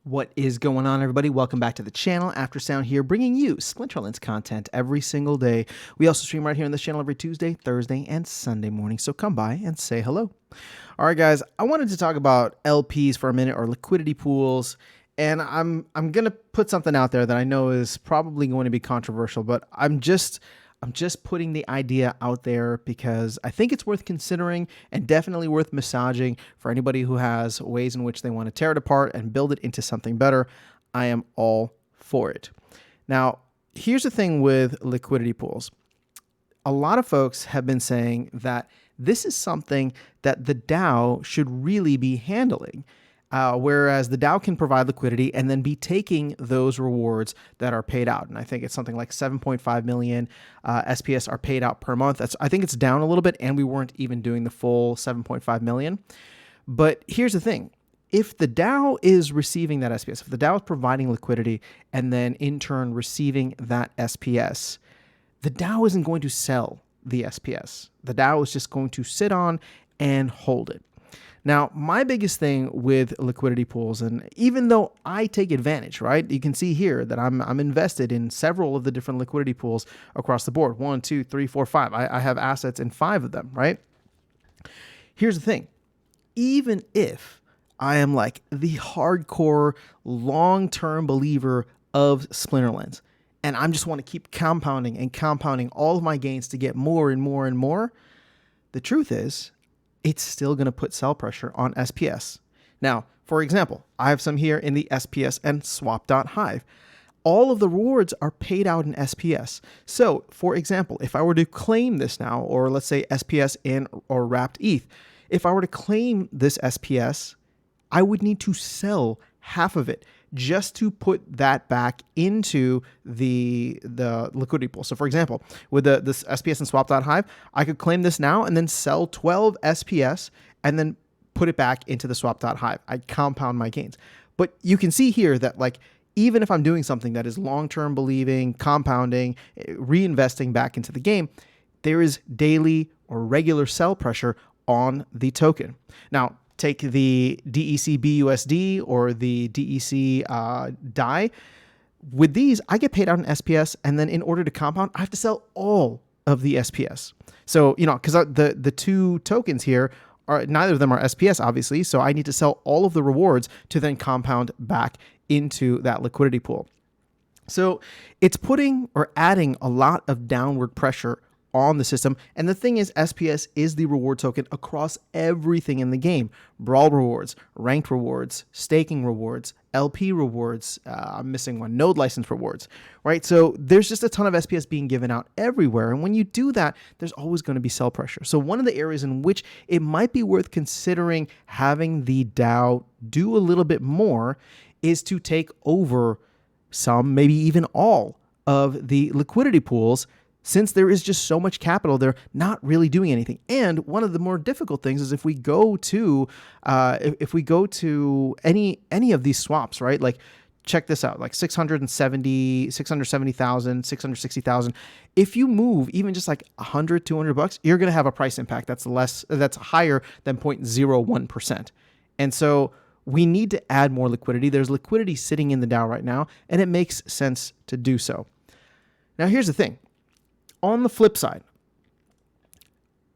What is going on, everybody? Welcome back to the channel. Aftersound here, bringing you Splinterlands content every single day. We also stream right here on this channel every Tuesday, Thursday, and Sunday morning, so come by and say hello. All right, guys, I wanted to talk about LPs for a minute, or liquidity pools, and I'm going to put something out there that I know is probably going to be controversial, but I'm just putting the idea out there because I think it's worth considering and definitely worth massaging for anybody who has ways in which they want to tear it apart and build it into something better. I am all for it. Now, here's the thing with liquidity pools. A lot of folks have been saying that this is something that the DAO should really be handling. Whereas the DAO can provide liquidity and then be taking those rewards that are paid out. And I think it's something like 7.5 million SPS are paid out per month. I think it's down a little bit, and we weren't even doing the full 7.5 million. But here's the thing. If the DAO is receiving that SPS, if the DAO is providing liquidity and then in turn receiving that SPS, the DAO isn't going to sell the SPS. The DAO is just going to sit on and hold it. Now, my biggest thing with liquidity pools, and even though I take advantage, right? You can see here that I'm invested in several of the different liquidity pools across the board. 1, 2, 3, 4, 5. I have assets in 5 of them, right? Here's the thing. Even if I am like the hardcore long-term believer of Splinterlands, and I just want to keep compounding and compounding all of my gains to get more and more and more, the truth is, it's still going to put sell pressure on SPS. Now, for example, I have some here in the SPS and swap.hive. All of the rewards are paid out in SPS. So, for example, if I were to claim this now, or let's say SPS in or wrapped ETH, if I were to claim this SPS, I would need to sell half of it just to put that back into the liquidity pool. So for example, with this SPS and swap.hive, I could claim this now and then sell 12 SPS and then put it back into the swap.hive. I'd compound my gains. But you can see here that like, even if I'm doing something that is long-term believing, compounding, reinvesting back into the game, there is daily or regular sell pressure on the token. Now, take the DEC BUSD or the DEC DAI. With these, I get paid out in SPS, and then in order to compound, I have to sell all of the SPS. So, because the two tokens here are, neither of them are SPS, obviously, so I need to sell all of the rewards to then compound back into that liquidity pool. So it's putting or adding a lot of downward pressure on the system. And the thing is, SPS is the reward token across everything in the game. Brawl rewards, ranked rewards, staking rewards, LP rewards, I'm missing one, node license rewards, right? So there's just a ton of SPS being given out everywhere. And when you do that, there's always going to be sell pressure. So one of the areas in which it might be worth considering having the DAO do a little bit more is to take over some, maybe even all of the liquidity pools. Since there is just so much capital, they're not really doing anything. And one of the more difficult things is if we go to any of these swaps, right? Like, check this out, like 670,000, 660,000. If you move even just like $100, $200, you're going to have a price impact that's higher than 0.01%. And so we need to add more liquidity. There's liquidity sitting in the DAO right now, and it makes sense to do so. Now, here's the thing. On the flip side,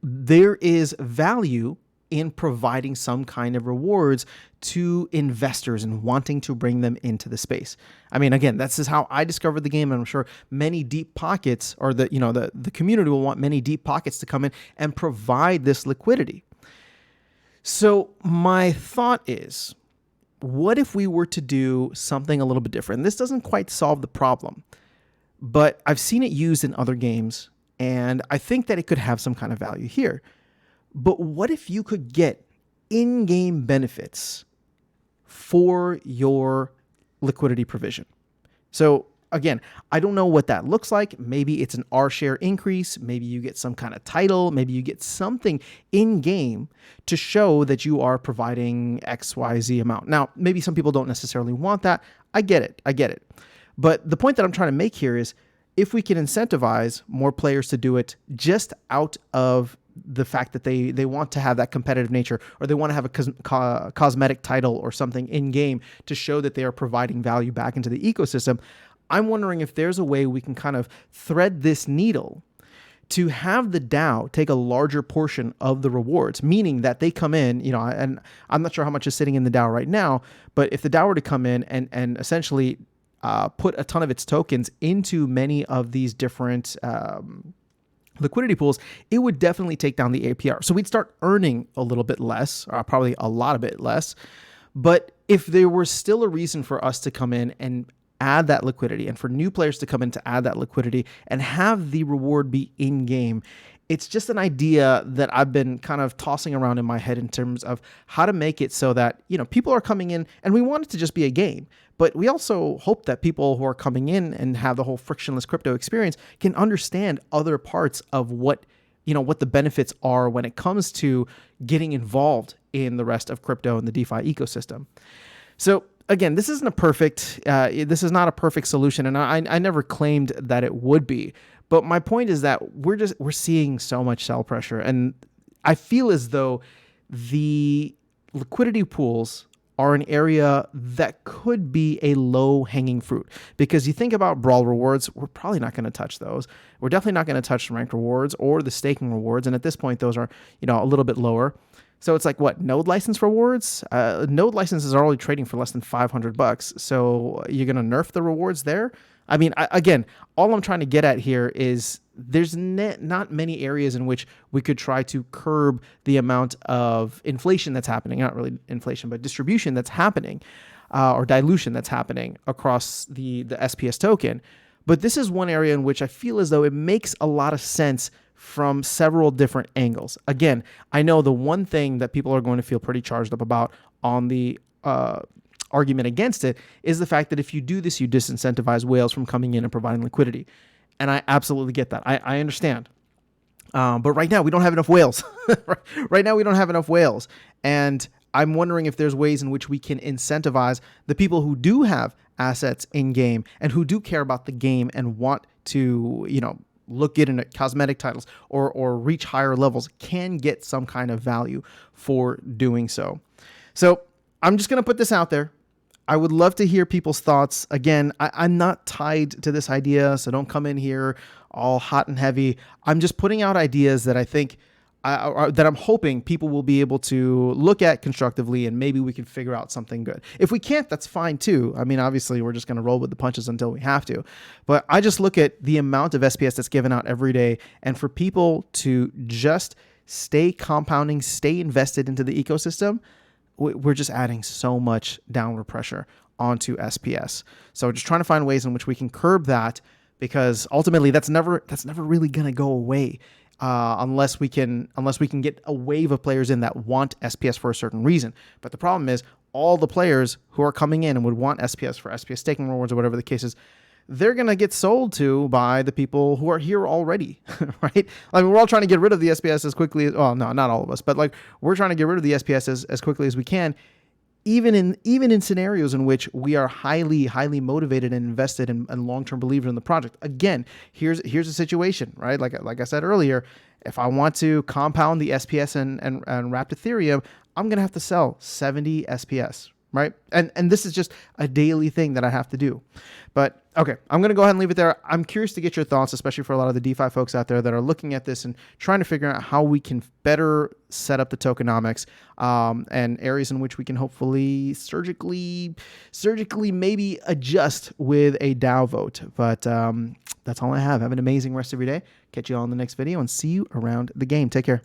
there is value in providing some kind of rewards to investors and wanting to bring them into the space. I mean, again, this is how I discovered the game, and I'm sure many deep pockets, or the community will want many deep pockets to come in and provide this liquidity. So my thought is, what if we were to do something a little bit different? This doesn't quite solve the problem, but I've seen it used in other games, and I think that it could have some kind of value here. But what if you could get in-game benefits for your liquidity provision? So again, I don't know what that looks like. Maybe it's an R share increase. Maybe you get some kind of title. Maybe you get something in-game to show that you are providing XYZ amount. Now, maybe some people don't necessarily want that. I get it. But the point that I'm trying to make here is, if we can incentivize more players to do it just out of the fact that they want to have that competitive nature, or they want to have a cosmetic title or something in game to show that they are providing value back into the ecosystem. I'm wondering if there's a way we can kind of thread this needle to have the DAO take a larger portion of the rewards, meaning that they come in, and I'm not sure how much is sitting in the DAO right now, but if the DAO were to come in and essentially put a ton of its tokens into many of these different liquidity pools, it would definitely take down the APR. So we'd start earning a little bit less, or probably a lot of bit less. But if there was still a reason for us to come in and add that liquidity, and for new players to come in to add that liquidity and have the reward be in game, it's just an idea that I've been kind of tossing around in my head in terms of how to make it so that, people are coming in, and we want it to just be a game, but we also hope that people who are coming in and have the whole frictionless crypto experience can understand other parts of what the benefits are when it comes to getting involved in the rest of crypto and the DeFi ecosystem. So again, this is not a perfect solution, and I never claimed that it would be. But my point is that we're seeing so much sell pressure, and I feel as though the liquidity pools are an area that could be a low-hanging fruit. Because you think about Brawl rewards, we're probably not going to touch those. We're definitely not going to touch the ranked rewards or the staking rewards, and at this point, those are a little bit lower. So it's like, what, node license rewards? Node licenses are already trading for less than $500. So you're going to nerf the rewards there? I mean, again, all I'm trying to get at here is there's not many areas in which we could try to curb the amount of inflation that's happening. Not really inflation, but distribution that's happening, or dilution that's happening across the SPS token. But this is one area in which I feel as though it makes a lot of sense from several different angles. Again, I know the one thing that people are going to feel pretty charged up about on the argument against it is the fact that if you do this, you disincentivize whales from coming in and providing liquidity. And I absolutely get that. I understand. But right now, we don't have enough whales. Right now, we don't have enough whales. And I'm wondering if there's ways in which we can incentivize the people who do have assets in game and who do care about the game and want to, look good in cosmetic titles or reach higher levels, can get some kind of value for doing so. So I'm just going to put this out there. I would love to hear people's thoughts. Again, I'm not tied to this idea, so don't come in here all hot and heavy. I'm just putting out ideas that I think that I'm hoping people will be able to look at constructively, and maybe we can figure out something good. If we can't, that's fine too. I mean, obviously, we're just going to roll with the punches until we have to. But I just look at the amount of SPS that's given out every day, and for people to just stay compounding, stay invested into the ecosystem, we're just adding so much downward pressure onto SPS. So just trying to find ways in which we can curb that, because ultimately that's never really going to go away. Unless we can get a wave of players in that want SPS for a certain reason. But the problem is all the players who are coming in and would want SPS for SPS staking rewards or whatever the case is, they're going to get sold to by the people who are here already, right? I mean, we're all trying to get rid of the SPS as quickly as, well, no, not all of us, but like we're trying to get rid of the SPS as quickly as we can, even in scenarios in which we are highly motivated and invested and long-term believers in the project. Again, here's a situation, right? Like I said earlier, if I want to compound the SPS and wrapped Ethereum, I'm going to have to sell 70 SPS, right? And this is just a daily thing that I have to do. But okay, I'm going to go ahead and leave it there. I'm curious to get your thoughts, especially for a lot of the DeFi folks out there that are looking at this and trying to figure out how we can better set up the tokenomics, and areas in which we can hopefully surgically maybe adjust with a DAO vote. But that's all I have. Have an amazing rest of your day. Catch you all in the next video and see you around the game. Take care.